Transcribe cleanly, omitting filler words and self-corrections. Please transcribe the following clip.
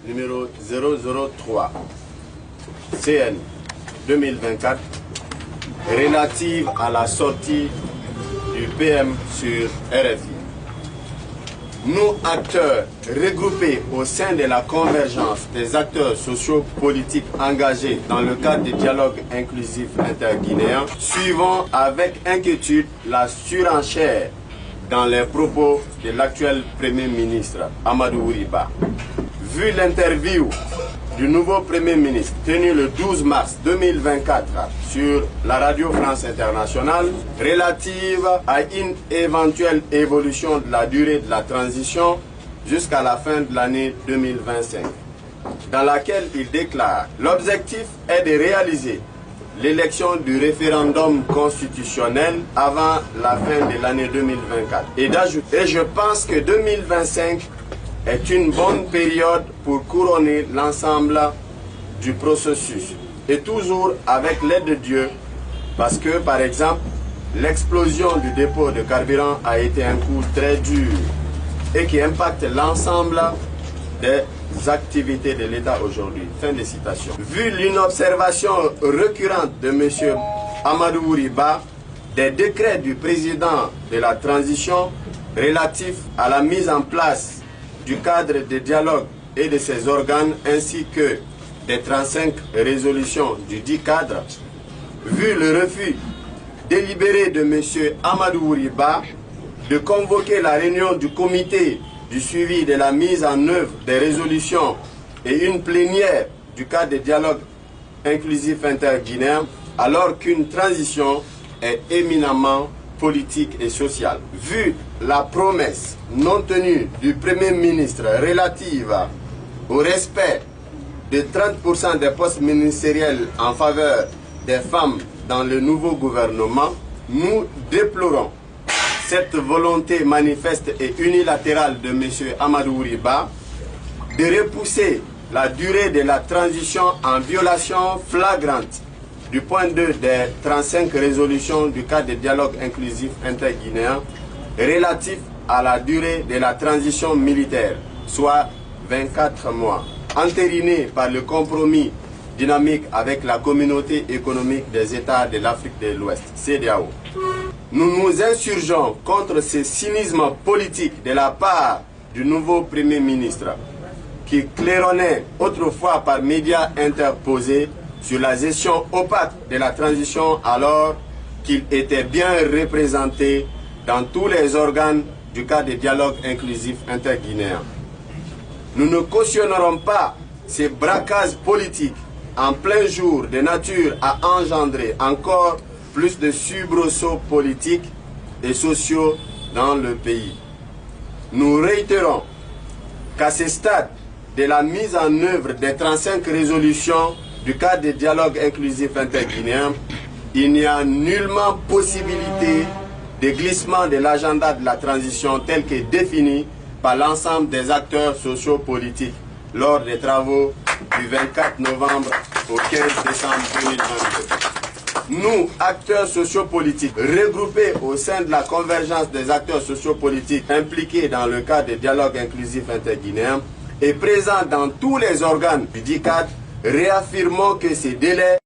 Numéro 003 CN 2024 relative à la sortie du PM sur RFI. Nous, acteurs regroupés au sein de la convergence des acteurs sociaux-politiques engagés dans le cadre du dialogue inclusif interguinéen, suivons avec inquiétude la surenchère dans les propos de l'actuel Premier ministre Amadou Wuri Ba. Vu l'interview du nouveau Premier ministre tenu le 12 mars 2024 sur la Radio France Internationale relative à une éventuelle évolution de la durée de la transition jusqu'à la fin de l'année 2025, dans laquelle il déclare « L'objectif est de réaliser l'élection du référendum constitutionnel avant la fin de l'année 2024. » Et d'ajouter « Je pense que 2025 est une bonne période pour couronner l'ensemble du processus. Et toujours avec l'aide de Dieu, parce que, par exemple, l'explosion du dépôt de carburant a été un coup très dur et qui impacte l'ensemble des activités de l'État aujourd'hui. » Fin de citation. Vu l'inobservation récurrente de M. Amadou Wuri Ba des décrets du président de la transition relatifs à la mise en place du cadre de dialogue et de ses organes ainsi que des 35 résolutions du dit cadre, vu le refus délibéré de M. Amadou Wuri Ba de convoquer la réunion du comité du suivi de la mise en œuvre des résolutions et une plénière du cadre de dialogue inclusif interguinéen, alors qu'une transition est éminemment politique et sociale. Vu la promesse non tenue du Premier ministre relative au respect de 30% des postes ministériels en faveur des femmes dans le nouveau gouvernement, nous déplorons cette volonté manifeste et unilatérale de M. Amadou Wuri Ba de repousser la durée de la transition en violation flagrante du point 2 des 35 résolutions du cadre de dialogue inclusif interguinéen relatif à la durée de la transition militaire, soit 24 mois, entériné par le compromis dynamique avec la communauté économique des États de l'Afrique de l'Ouest, CEDEAO. Nous nous insurgeons contre ce cynisme politique de la part du nouveau Premier ministre qui claironnait autrefois par médias interposés sur la gestion opaque de la transition alors qu'il était bien représenté dans tous les organes du cadre de dialogue inclusif interguinéen. Nous ne cautionnerons pas ces braquages politiques en plein jour de nature à engendrer encore plus de soubresauts politiques et sociaux dans le pays. Nous réitérons qu'à ce stade de la mise en œuvre des 35 résolutions du cadre de dialogue inclusif interguinéen, il n'y a nullement possibilité de glissement de l'agenda de la transition tel que défini par l'ensemble des acteurs sociaux-politiques lors des travaux du 24 novembre au 15 décembre 2022. Nous, acteurs sociaux-politiques, regroupés au sein de la convergence des acteurs sociaux-politiques impliqués dans le cadre de dialogue inclusif interguinéen et présents dans tous les organes du dit cadre, réaffirmons que ces délais